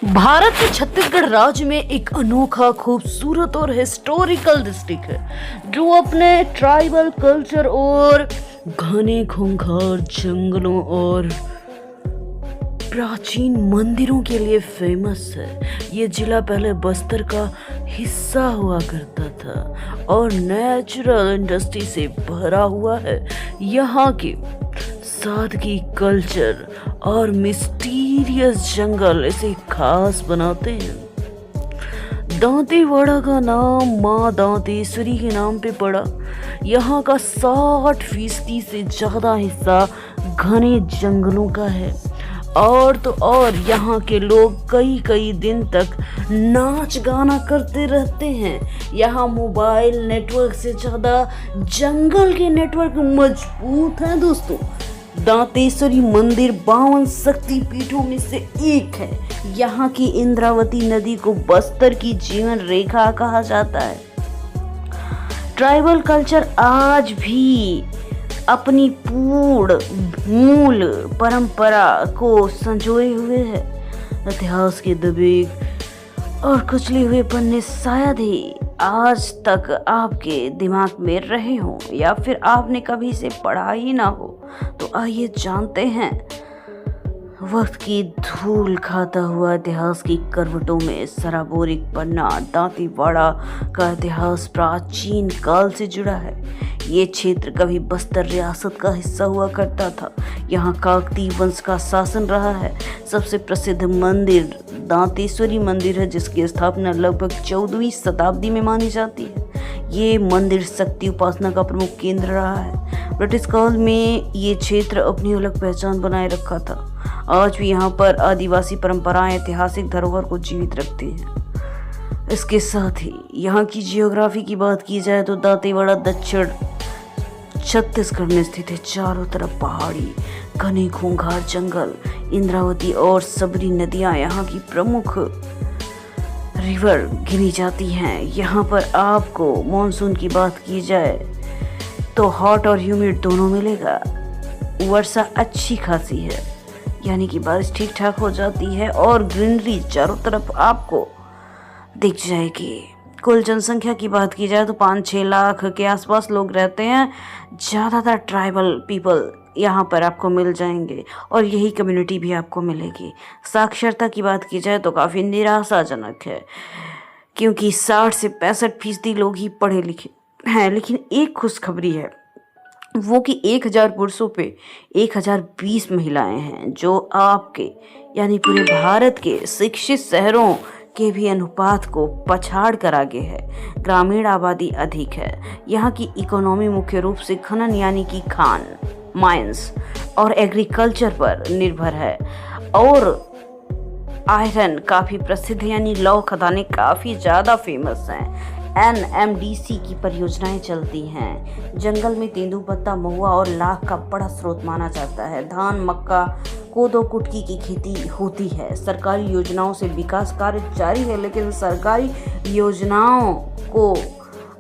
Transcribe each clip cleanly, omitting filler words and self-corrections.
भारत के छत्तीसगढ़ राज्य में एक अनोखा, खूबसूरत और हिस्टोरिकल डिस्ट्रिक्ट है जो अपने ट्राइबल कल्चर और घने खूंखार जंगलों और प्राचीन मंदिरों के लिए फेमस है। ये जिला पहले बस्तर का हिस्सा हुआ करता था और नेचुरल इंडस्ट्री से भरा हुआ है। यहाँ की सादगी, कल्चर और मिस्टीरियस जंगल इसे खास बनाते हैं। दांतेवाड़ा का नाम माँ दांतेश्वरी के नाम पे पड़ा। यहाँ का 60% से ज़्यादा हिस्सा घने जंगलों का है और तो और यहाँ के लोग कई कई दिन तक नाच गाना करते रहते हैं। यहाँ मोबाइल नेटवर्क से ज़्यादा जंगल के नेटवर्क मजबूत हैं दोस्तों। दांतेश्वरी मंदिर 52 शक्ति पीठों में से एक है। यहाँ की इंद्रावती नदी को बस्तर की जीवन रेखा कहा जाता है। ट्राइबल कल्चर आज भी अपनी पूर्ण मूल परंपरा को संजोए हुए है। इतिहास के दबे और कुचले हुए पन्ने शायद ही आज तक आपके दिमाग में रहे हों या फिर आपने कभी इसे पढ़ा ही ना हो। तो आइए जानते हैं वक्त की धूल खाता हुआ इतिहास की करवटों में सराबोरिक पन्ना। दांतेवाड़ा का इतिहास प्राचीन काल से जुड़ा है। ये क्षेत्र कभी बस्तर रियासत का हिस्सा हुआ करता था। यहाँ काकतीय वंश का शासन रहा है। सबसे प्रसिद्ध मंदिर दांतेश्वरी मंदिर है, जिसकी स्थापना लगभग 14वीं शताब्दी में मानी जाती है। ये मंदिर शक्ति उपासना का प्रमुख केंद्र रहा है। ब्रिटिश काल में ये क्षेत्र अपनी अलग पहचान बनाए रखा था। आज भी यहाँ पर आदिवासी परंपराएं ऐतिहासिक धरोहर को जीवित रखती हैं। इसके साथ ही यहाँ की जियोग्राफी की बात की जाए तो दांतेवाड़ा दक्षिण छत्तीसगढ़ में स्थित है। चारों तरफ पहाड़ी, घने खूंखार जंगल, इंद्रावती और सबरी नदियाँ यहाँ की प्रमुख रिवर गिनी जाती हैं। यहाँ पर आपको मॉनसून की बात की जाए तो हॉट और ह्यूमिड दोनों मिलेगा। वर्षा अच्छी खासी है, यानी कि बारिश ठीक ठाक हो जाती है और ग्रीनरी चारों तरफ आपको दिख जाएगी। कुल जनसंख्या की बात की जाए तो 5-6 लाख के आसपास लोग रहते हैं। ज़्यादातर ट्राइबल पीपल यहाँ पर आपको मिल जाएंगे और यही कम्युनिटी भी आपको मिलेगी। साक्षरता की बात की जाए तो काफ़ी निराशाजनक है, क्योंकि 60 से 65% लोग ही पढ़े लिखे हैं। लेकिन एक खुशखबरी है, वो कि 1000 पुरुषों पे 1020 महिलाएं हैं, जो आपके यानी पूरे भारत के शिक्षित शहरों के भी अनुपात को पछाड़ कर आगे है। ग्रामीण आबादी अधिक है। यहाँ की इकोनॉमी मुख्य रूप से खनन यानी कि खान, माइंस और एग्रीकल्चर पर निर्भर है और आयरन काफ़ी प्रसिद्ध है, यानी लौह खदानें काफ़ी ज़्यादा फेमस हैं। NMDC की परियोजनाएं चलती हैं। जंगल में तेंदुपत्ता, महुआ और लाख का बड़ा स्रोत माना जाता है। धान, मक्का, कोदो, कुटकी की खेती होती है। सरकारी योजनाओं से विकास कार्य जारी है, लेकिन सरकारी योजनाओं को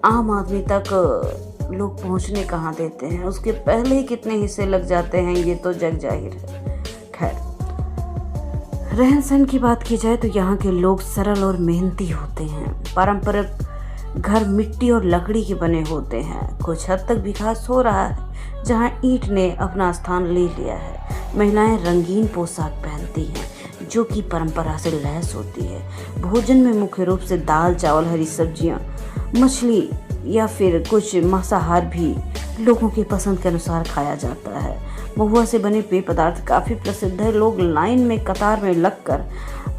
आम आदमी तक लोग पहुंचने कहाँ देते हैं। उसके पहले ही कितने हिस्से लग जाते हैं, ये तो जग जाहिर है। खैर, रहन सहन की बात की जाए तो यहाँ के लोग सरल और मेहनती होते हैं। पारंपरिक घर मिट्टी और लकड़ी के बने होते हैं। कुछ हद तक विकास हो रहा है जहाँ ईंट ने अपना स्थान ले लिया है। महिलाएं रंगीन पोशाक पहनती हैं जो कि परंपरा से लैस होती है। भोजन में मुख्य रूप से दाल, चावल, हरी सब्जियां, मछली या फिर कुछ मांसाहार भी लोगों की पसंद के अनुसार खाया जाता है। महुआ से बने पेय पदार्थ काफ़ी प्रसिद्ध है। लोग लाइन में कतार में लगकर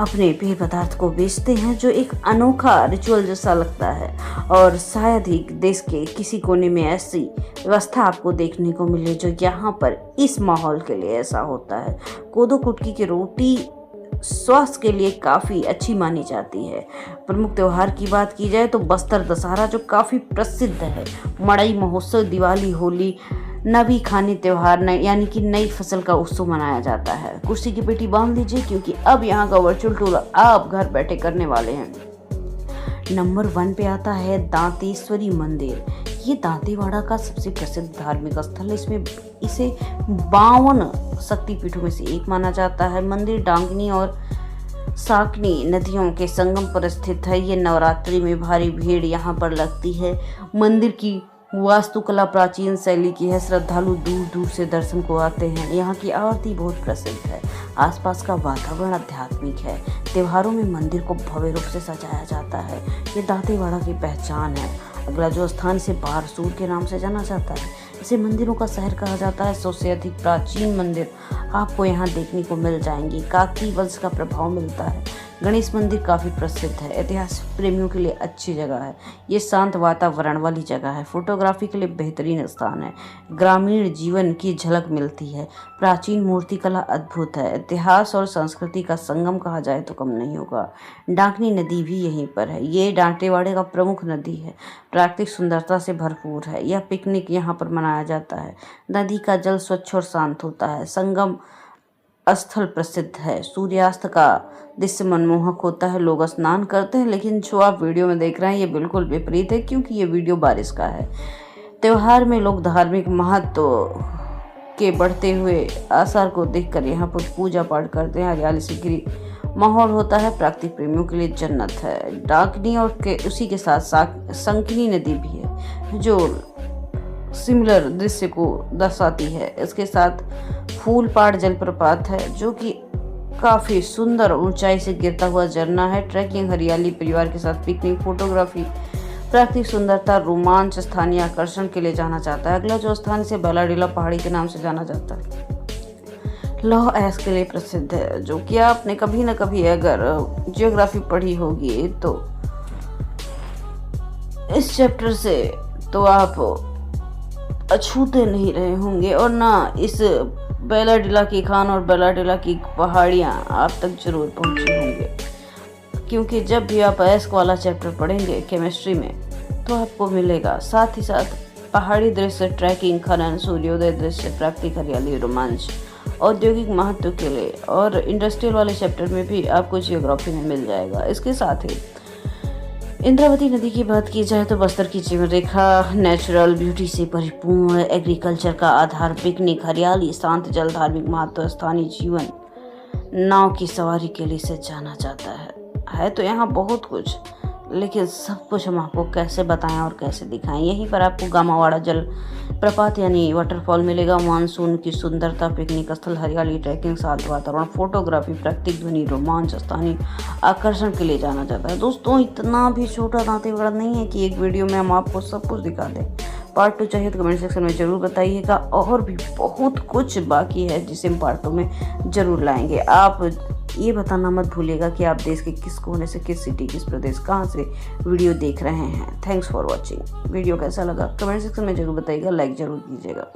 अपने पेय पदार्थ को बेचते हैं, जो एक अनोखा रिचुअल जैसा लगता है और शायद ही देश के किसी कोने में ऐसी व्यवस्था आपको देखने को मिले जो यहाँ पर इस माहौल के लिए ऐसा होता है। कोदो कुटकी की रोटी स्वास्थ्य के लिए काफ़ी अच्छी मानी जाती है। प्रमुख त्यौहार की बात की जाए तो बस्तर दशहरा जो काफ़ी प्रसिद्ध है। मड़ई महोत्सव, दिवाली, होली, नवी खानी त्यौहार यानी कि नई फसल का उत्सव मनाया जाता है। कुर्सी की पेटी बांध लीजिए, क्योंकि अब यहाँ का वर्चुअल टूर आप घर बैठे करने वाले हैं। नंबर 1 पे आता है दांतेश्वरी मंदिर। ये दांतेवाड़ा का सबसे प्रसिद्ध धार्मिक स्थल है। इसे 52 शक्तिपीठों में से एक माना जाता है। मंदिर डांगनी और साकनी नदियों के संगम पर स्थित है। ये नवरात्रि में भारी भीड़ यहाँ पर लगती है। मंदिर की वास्तुकला प्राचीन शैली की है। श्रद्धालु दूर दूर से दर्शन को आते हैं। यहाँ की आरती बहुत प्रसिद्ध है। आसपास का वातावरण आध्यात्मिक है। त्योहारों में मंदिर को भव्य रूप से सजाया जाता है। ये दांतेवाड़ा की पहचान है। अगला जो स्थान इसे बारसूर के नाम से जाना जाता है। इसे मंदिरों का शहर कहा जाता है। 100 से अधिक प्राचीन मंदिर आपको यहाँ देखने को मिल जाएंगे। काकतीय वंश का प्रभाव मिलता है। गणेश मंदिर काफ़ी प्रसिद्ध है। इतिहास प्रेमियों के लिए अच्छी जगह है। ये शांत वातावरण वाली जगह है। फोटोग्राफी के लिए बेहतरीन स्थान है। ग्रामीण जीवन की झलक मिलती है। प्राचीन मूर्तिकला अद्भुत है। इतिहास और संस्कृति का संगम कहा जाए तो कम नहीं होगा। डाकनी नदी भी यहीं पर है। ये दांतेवाड़े का प्रमुख नदी है। प्राकृतिक सुंदरता से भरपूर है। यह पिकनिक यहाँ पर मनाया जाता है। नदी का जल स्वच्छ और शांत होता है। संगम स्थल प्रसिद्ध है। सूर्यास्त का दृश्य मनमोहक होता है। लोग स्नान करते हैं, लेकिन जो आप वीडियो में देख रहे हैं ये बिल्कुल विपरीत है, क्योंकि ये वीडियो बारिश का है। त्योहार में लोग धार्मिक महत्व के बढ़ते हुए आसार को देखकर यहाँ पर पूजा पाठ करते हैं। हरियाली से घिरी माहौल होता है। प्राकृतिक प्रेमियों के लिए जन्नत है। डाकनी और उसी के साथ संकनी नदी भी है, जो सिमिलर दृश्य को दर्शाती है। इसके साथ फूलपाड़ जलप्रपात है, जो कि काफ़ी सुंदर ऊंचाई से गिरता हुआ झरना है। ट्रैकिंग, हरियाली, परिवार के साथ पिकनिक, फोटोग्राफी, प्राकृतिक सुंदरता, रोमांच स्थानीय आकर्षण के लिए जाना जाता है। अगला जो स्थान इसे बेलाडीला पहाड़ी के नाम से जाना जाता है। लौह अयस्क के लिए प्रसिद्ध है, जो कि आपने कभी न कभी अगर जियोग्राफी पढ़ी होगी तो इस चैप्टर से तो आप अछूते नहीं रहे होंगे, और ना इस बेलाडीला की खान और बेलाडीला की पहाड़ियाँ आप तक जरूर पहुँचे होंगे, क्योंकि जब भी आप अयस्क वाला चैप्टर पढ़ेंगे केमिस्ट्री में तो आपको मिलेगा। साथ ही साथ पहाड़ी दृश्य, ट्रैकिंग, खनन, सूर्योदय दृश्य, प्राकृतिक हरियाली, रोमांच, औद्योगिक महत्व के लिए और इंडस्ट्रियल वाले चैप्टर में भी आपको जियोग्राफी में मिल जाएगा। इसके साथ ही इंद्रावती नदी की बात की जाए तो बस्तर की जीवन रेखा नेचुरल ब्यूटी से परिपूर्ण, एग्रीकल्चर का आधार, पिकनिक, हरियाली, शांत जल, धार्मिक महत्व, स्थानीय जीवन, नाव की सवारी के लिए इसे जाना जाता है तो यहाँ बहुत कुछ, लेकिन सब कुछ हम आपको कैसे बताएं और कैसे दिखाएं। यहीं पर आपको गामावाड़ा जल प्रपात यानी वाटरफॉल मिलेगा। मानसून की सुंदरता, पिकनिक स्थल, हरियाली, ट्रैकिंग, शांत वातावरण, फोटोग्राफी, प्राकृतिक ध्वनि, रोमांच, स्थानीय आकर्षण के लिए जाना जाता है। दोस्तों, इतना भी छोटा दांतेवाड़ा नहीं है कि एक वीडियो में हम आपको सब कुछ दिखा दें। पार्ट 2 चाहिए तो कमेंट सेक्शन में ज़रूर बताइएगा। और भी बहुत कुछ बाकी है जिसे हम पार्ट 2 में ज़रूर लाएंगे। आप ये बताना मत भूलिएगा कि आप देश के किस कोने से, किस सिटी, किस प्रदेश, कहाँ से वीडियो देख रहे हैं। Thanks for watching. वीडियो कैसा लगा कमेंट सेक्शन में ज़रूर बताइएगा। लाइक ज़रूर कीजिएगा।